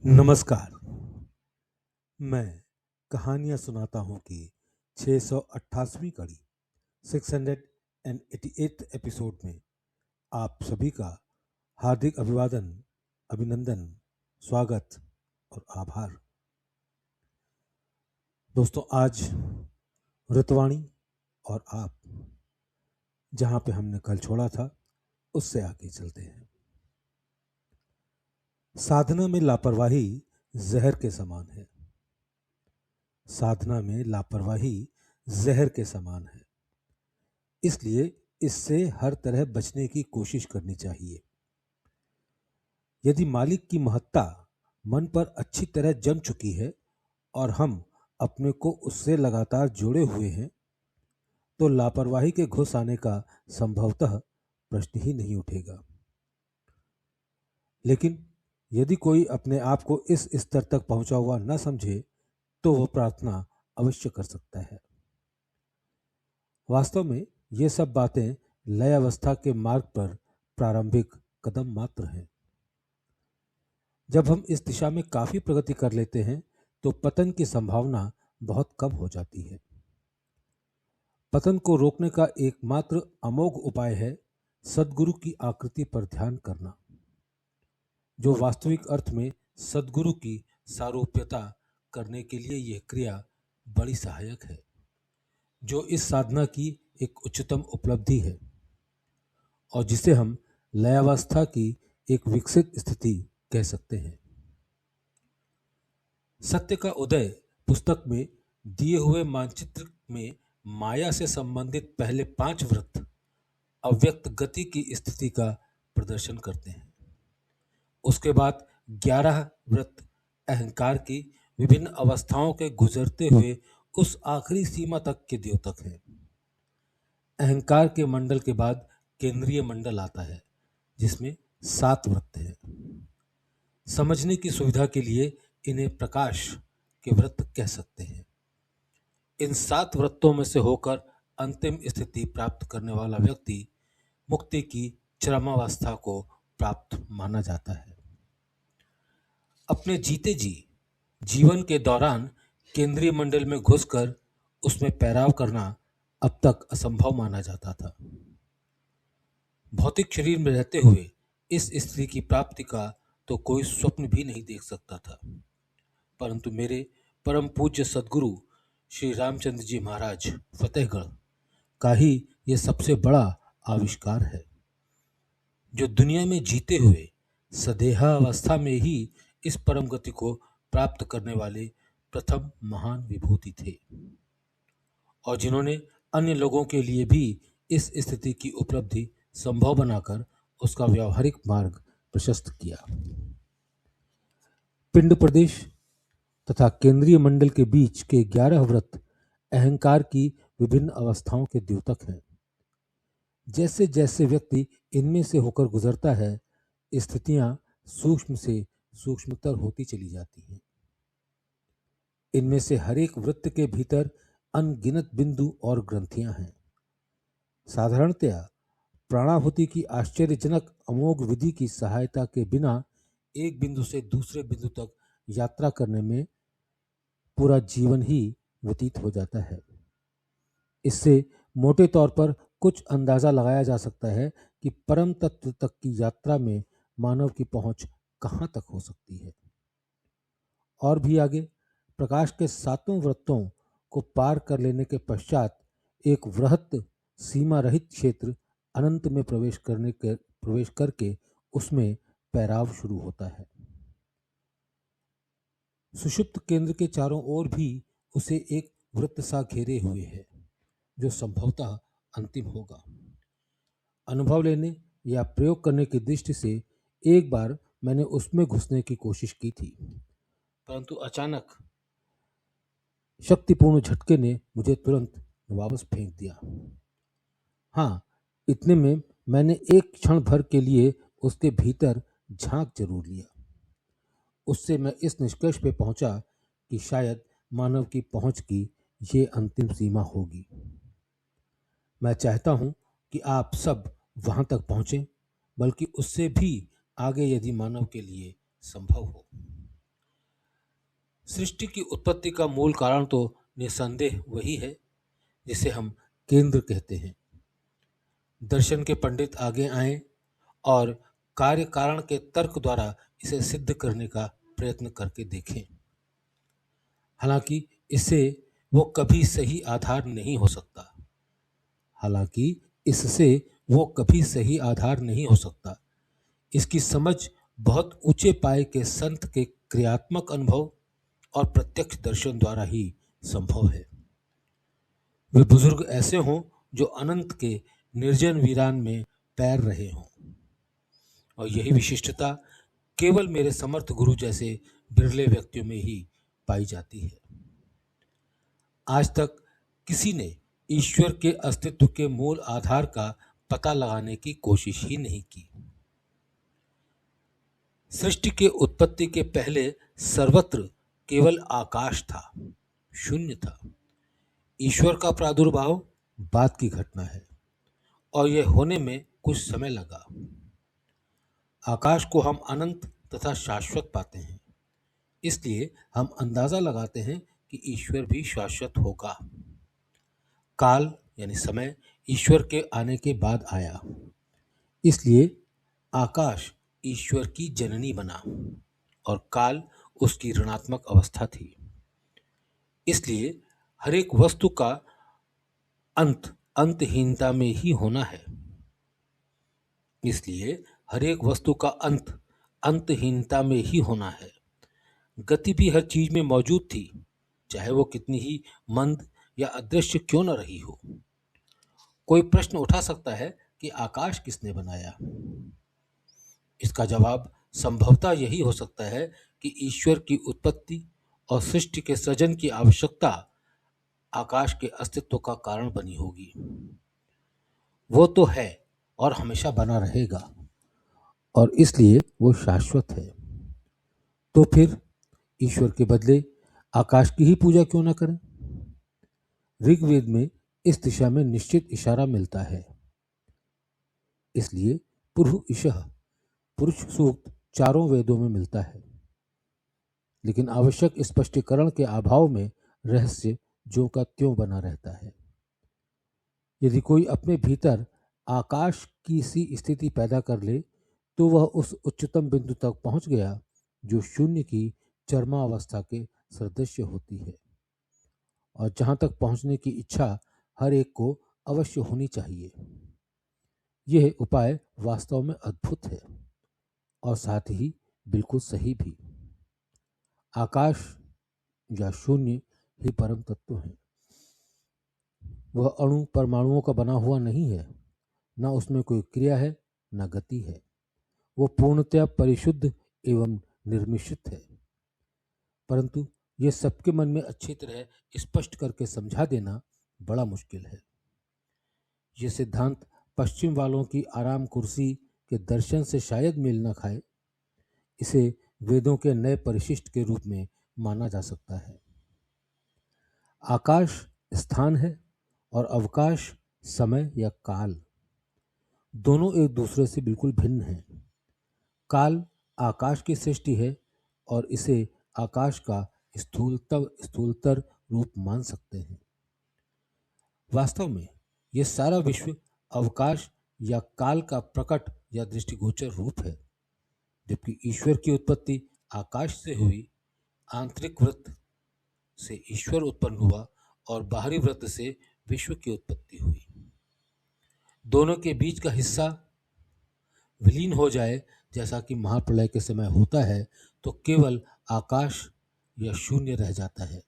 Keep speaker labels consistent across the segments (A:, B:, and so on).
A: नमस्कार। मैं कहानियाँ सुनाता हूँ कि 688वीं कड़ी 688th एपिसोड में आप सभी का हार्दिक अभिवादन, अभिनंदन, स्वागत और आभार। दोस्तों, आज ऋतवाणी और आप जहाँ पे हमने कल छोड़ा था उससे आगे चलते हैं। साधना में लापरवाही जहर के समान है। साधना में लापरवाही जहर के समान है, इसलिए इससे हर तरह बचने की कोशिश करनी चाहिए। यदि मालिक की महत्ता मन पर अच्छी तरह जम चुकी है और हम अपने को उससे लगातार जुड़े हुए हैं, तो लापरवाही के घुस आने का संभवतः प्रश्न ही नहीं उठेगा। लेकिन यदि कोई अपने आप को इस स्तर तक पहुंचा हुआ न समझे, तो वह प्रार्थना अवश्य कर सकता है। वास्तव में ये सब बातें लय अवस्था के मार्ग पर प्रारंभिक कदम मात्र हैं। जब हम इस दिशा में काफी प्रगति कर लेते हैं तो पतन की संभावना बहुत कम हो जाती है। पतन को रोकने का एकमात्र अमोघ उपाय है सद्गुरु की आकृति पर ध्यान करना, जो वास्तविक अर्थ में सद्गुरु की सारूप्यता करने के लिए यह क्रिया बड़ी सहायक है, जो इस साधना की एक उच्चतम उपलब्धि है और जिसे हम लयावस्था की एक विकसित स्थिति कह सकते हैं। सत्य का उदय पुस्तक में दिए हुए मानचित्र में माया से संबंधित पहले 5 व्रत अव्यक्त गति की स्थिति का प्रदर्शन करते हैं। उसके बाद 11 व्रत अहंकार की विभिन्न अवस्थाओं के गुजरते हुए उस आखिरी सीमा तक के द्योतक हैं। अहंकार के मंडल के बाद केंद्रीय मंडल आता है, जिसमें 7 व्रत हैं। समझने की सुविधा के लिए इन्हें प्रकाश के व्रत कह सकते हैं। इन 7 व्रतों में से होकर अंतिम स्थिति प्राप्त करने वाला व्यक्ति मुक्ति की चरमावस्था को प्राप्त माना जाता है। अपने जीते जी जीवन के दौरान केंद्रीय मंडल में घुसकर उसमें पैराव करना अब तक असंभव माना जाता था। भौतिक शरीर में रहते हुए इस स्थिति की प्राप्ति का तो कोई स्वप्न भी नहीं देख सकता था, परंतु मेरे परम पूज्य सद्गुरु श्री रामचंद्र जी महाराज फतेहगढ़ का ही यह सबसे बड़ा आविष्कार है, जो दुनिया में जीते हुए सदेहावस्था में ही इस परम गति को प्राप्त करने वाले प्रथम महान विभूति थे और जिन्होंने अन्य लोगों के लिए भी इस स्थिति की उपलब्धि संभव बनाकर उसका व्यावहारिक मार्ग प्रशस्त किया। पिंड प्रदेश तथा केंद्रीय मंडल के बीच के 11 व्रत अहंकार की विभिन्न अवस्थाओं के द्योतक हैं। जैसे जैसे व्यक्ति इनमें से होकर गुजरता है, स्थितियां सूक्ष्म से सूक्ष्मतर होती चली जाती हैं। इनमें से हर एक वृत्त के भीतर अनगिनत बिंदु और ग्रंथियां हैं। साधारणतया प्राणाहुति की आश्चर्यजनक अमोघ विधि की सहायता के बिना एक बिंदु से दूसरे बिंदु तक यात्रा करने में पूरा जीवन ही व्यतीत हो जाता है। इससे मोटे तौर पर कुछ अंदाजा लगाया जा सकता है कि परम तत्व तक की यात्रा में मानव की पहुंच कहाँ तक हो सकती है। और भी आगे प्रकाश के 7 व्रतों को पार कर लेने के पश्चात एक वृहत सीमा रहित क्षेत्र अनंत में प्रवेश करके उसमें पैराव शुरू होता है। सुषुप्त केंद्र के चारों ओर भी उसे एक वृत्त सा घेरे हुए है, जो संभवतः अंतिम होगा। अनुभव लेने या प्रयोग करने की दृष्टि से एक बार मैंने उसमें घुसने की कोशिश की थी, परंतु अचानक शक्तिपूर्ण झटके ने मुझे तुरंत वापस फेंक दिया। हाँ, इतने में मैंने एक क्षण भर के लिए उसके भीतर झांक जरूर लिया। उससे मैं इस निष्कर्ष पे पहुंचा कि शायद मानव की पहुंच की ये अंतिम सीमा होगी। मैं चाहता हूं कि आप सब वहां तक पहुंचें, बल्कि उससे भी आगे यदि मानव के लिए संभव हो। सृष्टि की उत्पत्ति का मूल कारण तो निसंदेह वही है जिसे हम केंद्र कहते हैं। दर्शन के पंडित आगे आए और कार्य कारण के तर्क द्वारा इसे सिद्ध करने का प्रयत्न करके देखें। हालांकि इससे वो कभी सही आधार नहीं हो सकता। हालांकि इससे वो कभी सही आधार नहीं हो सकता। इसकी समझ बहुत ऊंचे पाए के संत के क्रियात्मक अनुभव और प्रत्यक्ष दर्शन द्वारा ही संभव है। वे बुजुर्ग ऐसे हों जो अनंत के निर्जन वीरान में पैर रहे हों, और यही विशिष्टता केवल मेरे समर्थ गुरु जैसे बिरले व्यक्तियों में ही पाई जाती है। आज तक किसी ने ईश्वर के अस्तित्व के मूल आधार का पता लगाने की कोशिश ही नहीं की। सृष्टि के उत्पत्ति के पहले सर्वत्र केवल आकाश था, शून्य था। ईश्वर का प्रादुर्भाव बाद की घटना है और यह होने में कुछ समय लगा। आकाश को हम अनंत तथा शाश्वत पाते हैं, इसलिए हम अंदाजा लगाते हैं कि ईश्वर भी शाश्वत होगा। काल यानी समय ईश्वर के आने के बाद आया, इसलिए आकाश ईश्वर की जननी बना और काल उसकी ऋणात्मक अवस्था थी। इसलिए हर एक वस्तु का अंत अंतहीनता में ही होना है। इसलिए हर एक वस्तु का अंत अंतहीनता में ही होना है। गति भी हर चीज में मौजूद थी, चाहे वो कितनी ही मंद या अदृश्य क्यों न रही हो। कोई प्रश्न उठा सकता है कि आकाश किसने बनाया? इसका जवाब संभवतः यही हो सकता है कि ईश्वर की उत्पत्ति और सृष्टि के सृजन की आवश्यकता आकाश के अस्तित्व का कारण बनी होगी। वो तो है और हमेशा बना रहेगा, और इसलिए वो शाश्वत है। तो फिर ईश्वर के बदले आकाश की ही पूजा क्यों न करें? ऋग्वेद में इस दिशा में निश्चित इशारा मिलता है। इसलिए पुरुषः पुरुष सूक्त चारों वेदों में मिलता है, लेकिन आवश्यक स्पष्टीकरण के अभाव में रहस्य ज्यों का त्यों बना रहता है। यदि कोई अपने भीतर आकाश की सी स्थिति पैदा कर ले तो वह उस उच्चतम बिंदु तक पहुंच गया जो शून्य की चरमावस्था के सदृश्य होती है, और जहां तक पहुंचने की इच्छा हर एक को अवश्य होनी चाहिए। यह उपाय वास्तव में अद्भुत है और साथ ही बिल्कुल सही भी। आकाश या शून्य ही परम तत्व है। वह अणु परमाणुओं का बना हुआ नहीं है, न उसमें कोई क्रिया है न गति है। वो पूर्णतया परिशुद्ध एवं निर्मिशित है। परंतु ये सबके मन में अच्छी तरह स्पष्ट करके समझा देना बड़ा मुश्किल है। ये सिद्धांत पश्चिम वालों की आराम कुर्सी के दर्शन से शायद मेल न खाए। इसे वेदों के नए परिशिष्ट के रूप में माना जा सकता है। आकाश स्थान है और अवकाश समय या काल। दोनों एक दूसरे से बिल्कुल भिन्न हैं। काल आकाश की सृष्टि है और इसे आकाश का स्थूलतर रूप मान सकते हैं। वास्तव में यह सारा विश्व अवकाश या काल का प्रकट या दृष्टिगोचर रूप है, जबकि ईश्वर की उत्पत्ति आकाश से हुई। आंतरिक वृत्त से ईश्वर उत्पन्न हुआ और बाहरी वृत्त से विश्व की उत्पत्ति हुई। दोनों के बीच का हिस्सा विलीन हो जाए, जैसा कि महाप्रलय के समय होता है, तो केवल आकाश या शून्य रह जाता है।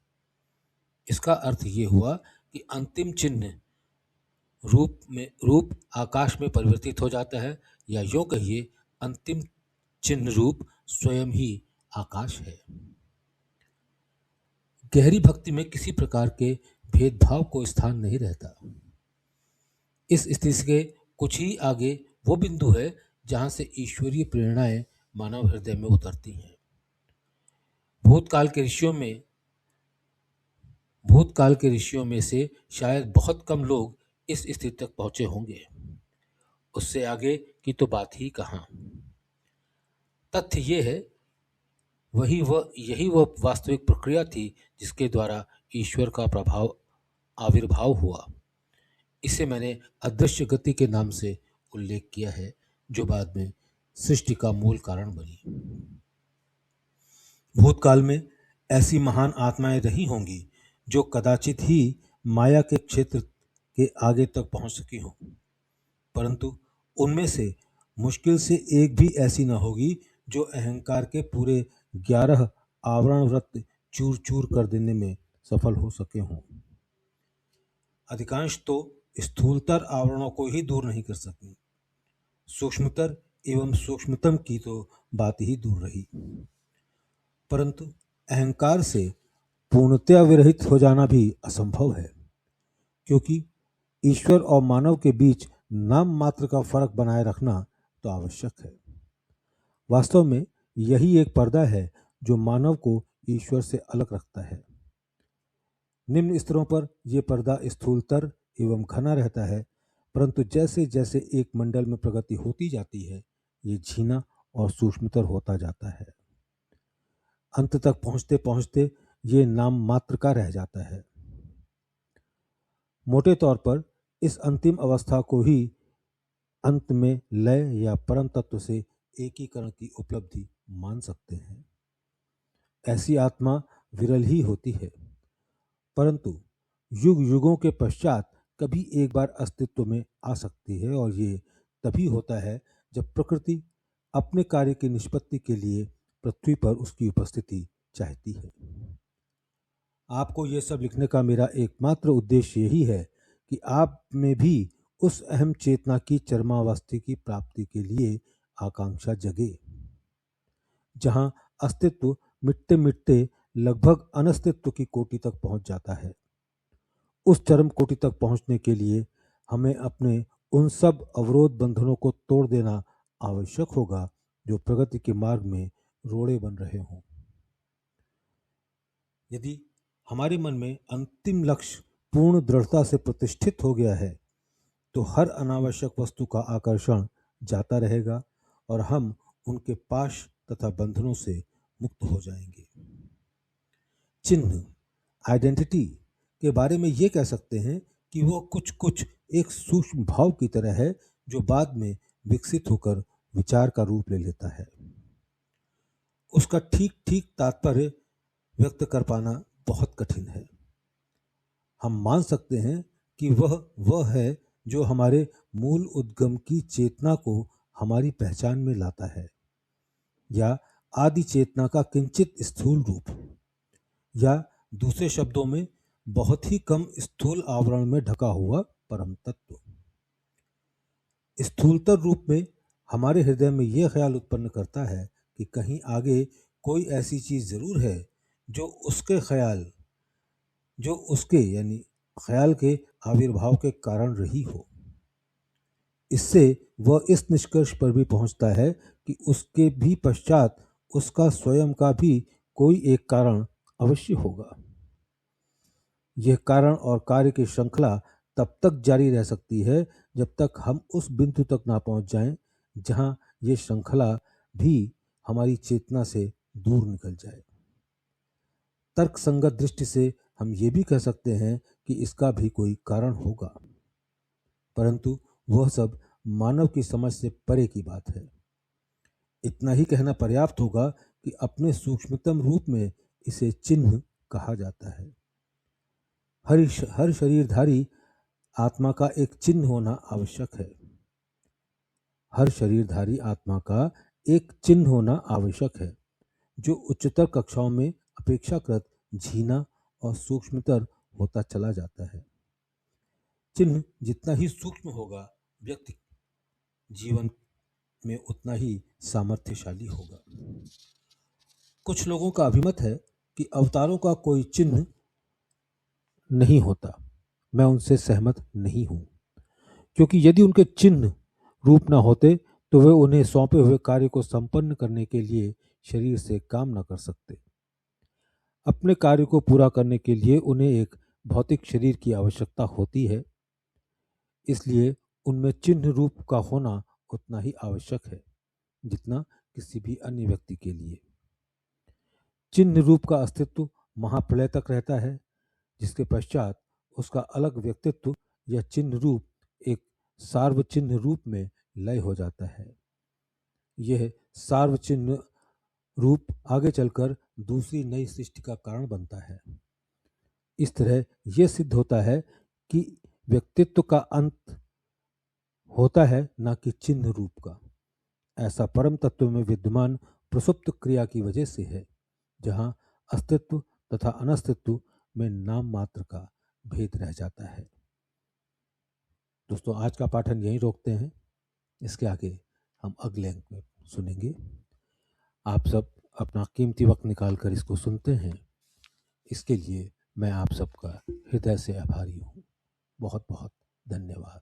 A: इसका अर्थ ये हुआ कि अंतिम चिन्ह रूप आकाश में परिवर्तित हो जाता है, या यूं कहिए अंतिम चिन्ह रूप स्वयं ही आकाश है। गहरी भक्ति में किसी प्रकार के भेदभाव को स्थान नहीं रहता। इस स्थिति के कुछ ही आगे वो बिंदु है जहां से ईश्वरीय प्रेरणाएं मानव हृदय में उतरती हैं। भूतकाल के ऋषियों में से शायद बहुत कम लोग इस स्थिति तक पहुंचे होंगे। उससे आगे की तो बात ही कहां। तथ्य यह है यही वह वास्तविक प्रक्रिया थी जिसके द्वारा ईश्वर का आविर्भाव हुआ। इसे मैंने अदृश्य गति के नाम से उल्लेख किया है, जो बाद में सृष्टि का मूल कारण बनी। भूतकाल में ऐसी महान आत्माएं रही होंगी जो कदाचित ही माया के क्षेत्र के आगे तक पहुंच सकी हों, परंतु उनमें से मुश्किल से एक भी ऐसी न होगी जो अहंकार के पूरे 11 आवरण व्रत चूर चूर कर देने में सफल हो सके हों। अधिकांश तो स्थूलतर आवरणों को ही दूर नहीं कर सकी, सूक्ष्मतर एवं सूक्ष्मतम की तो बात ही दूर रही। परंतु अहंकार से पूर्णतया विरहित हो जाना भी असंभव है, क्योंकि ईश्वर और मानव के बीच नाम मात्र का फर्क बनाए रखना तो आवश्यक है। वास्तव में यही एक पर्दा है जो मानव को ईश्वर से अलग रखता है। निम्न स्तरों पर यह पर्दा स्थूलतर एवं घना रहता है, परंतु जैसे जैसे एक मंडल में प्रगति होती जाती है, ये झीना और सूक्ष्मतर होता जाता है। अंत तक पहुंचते पहुंचते ये नाम मात्र का रह जाता है। मोटे तौर पर इस अंतिम अवस्था को ही अंत में लय या परम तत्व से एकीकरण की उपलब्धि मान सकते हैं। ऐसी आत्मा विरल ही होती है, परंतु युग युगों के पश्चात कभी एक बार अस्तित्व में आ सकती है, और ये तभी होता है जब प्रकृति अपने कार्य की निष्पत्ति के लिए पृथ्वी पर उसकी उपस्थिति चाहती है। आपको यह सब लिखने का मेरा एकमात्र उद्देश्य यही है कि आप में भी उस अहम चेतना की चरमावस्था की प्राप्ति के लिए आकांक्षा जगे, जहां अस्तित्व मिटते मिटते लगभग अनस्तित्व की कोटि तक पहुंच जाता है। उस चरम कोटि तक पहुंचने के लिए हमें अपने उन सब अवरोध बंधनों को तोड़ देना आवश्यक होगा जो प्रगति के मार्ग में रोड़े बन रहे हों। यदि हमारे मन में अंतिम लक्ष्य पूर्ण दृढ़ता से प्रतिष्ठित हो गया है, तो हर अनावश्यक वस्तु का आकर्षण जाता रहेगा और हम उनके पाश तथा बंधनों से मुक्त हो जाएंगे। चिन्ह, आइडेंटिटी के बारे में ये कह सकते हैं कि वो कुछ एक सूक्ष्म भाव की तरह है जो बाद में विकसित होकर विचार का रूप ले लेता है। उसका ठीक ठीक तात्पर्य व्यक्त कर पाना बहुत कठिन है। हम मान सकते हैं कि वह है जो हमारे मूल उद्गम की चेतना को हमारी पहचान में लाता है, या आदि चेतना का किंचित स्थूल रूप, या दूसरे शब्दों में बहुत ही कम स्थूल आवरण में ढका हुआ परम तत्व। स्थूलतर रूप में हमारे हृदय में यह ख्याल उत्पन्न करता है कि कहीं आगे कोई ऐसी चीज जरूर है जो उसके यानी ख्याल के आविर्भाव के कारण रही हो। इससे वह इस निष्कर्ष पर भी पहुंचता है कि उसके भी पश्चात उसका स्वयं का भी कोई एक कारण अवश्य होगा। यह कारण और कार्य की श्रृंखला तब तक जारी रह सकती है जब तक हम उस बिंदु तक ना पहुंच जाएं जहां यह श्रृंखला भी हमारी चेतना से दूर निकल जाए। तर्क संगत दृष्टि से हम ये भी कह सकते हैं कि इसका भी कोई कारण होगा, परंतु वह सब मानव की समझ से परे की बात है। इतना ही कहना पर्याप्त होगा कि अपने सूक्ष्मतम रूप में इसे चिन्ह कहा जाता है। हर शरीरधारी आत्मा का एक चिन्ह होना आवश्यक है। हर शरीरधारी आत्मा का एक चिन्ह होना आवश्यक है, जो उच्चतर कक्षाओं में अपेक्षाकृत झीना और सूक्ष्मतर होता चला जाता है। चिन्ह जितना ही सूक्ष्म होगा, व्यक्ति जीवन में उतना ही सामर्थ्यशाली होगा। कुछ लोगों का अभिमत है कि अवतारों का कोई चिन्ह नहीं होता। मैं उनसे सहमत नहीं हूं, क्योंकि यदि उनके चिन्ह रूप न होते तो वे उन्हें सौंपे हुए कार्य को संपन्न करने के लिए शरीर से काम न कर सकते। अपने कार्य को पूरा करने के लिए उन्हें एक भौतिक शरीर की आवश्यकता होती है, इसलिए उनमें चिन्ह रूप का होना उतना ही आवश्यक है जितना किसी भी अन्य व्यक्ति के लिए। चिन्ह रूप का अस्तित्व महाप्रलय तक रहता है, जिसके पश्चात उसका अलग व्यक्तित्व या चिन्ह रूप एक सार्वचिन्ह रूप में लय हो जाता है। यह सार्वचिन्ह रूप आगे चलकर दूसरी नई सृष्टि का कारण बनता है। इस तरह यह सिद्ध होता है कि व्यक्तित्व का अंत होता है न कि चिन्ह रूप का। ऐसा परम तत्व में विद्यमान प्रसुप्त क्रिया की वजह से है, जहां अस्तित्व तथा अनस्तित्व में नाम मात्र का भेद रह जाता है। दोस्तों, आज का पाठन यहीं रोकते हैं। इसके आगे हम अगले अंक में सुनेंगे। आप सब अपना कीमती वक्त निकाल कर इसको सुनते हैं, इसके लिए मैं आप सबका हृदय से आभारी हूँ। बहुत बहुत धन्यवाद।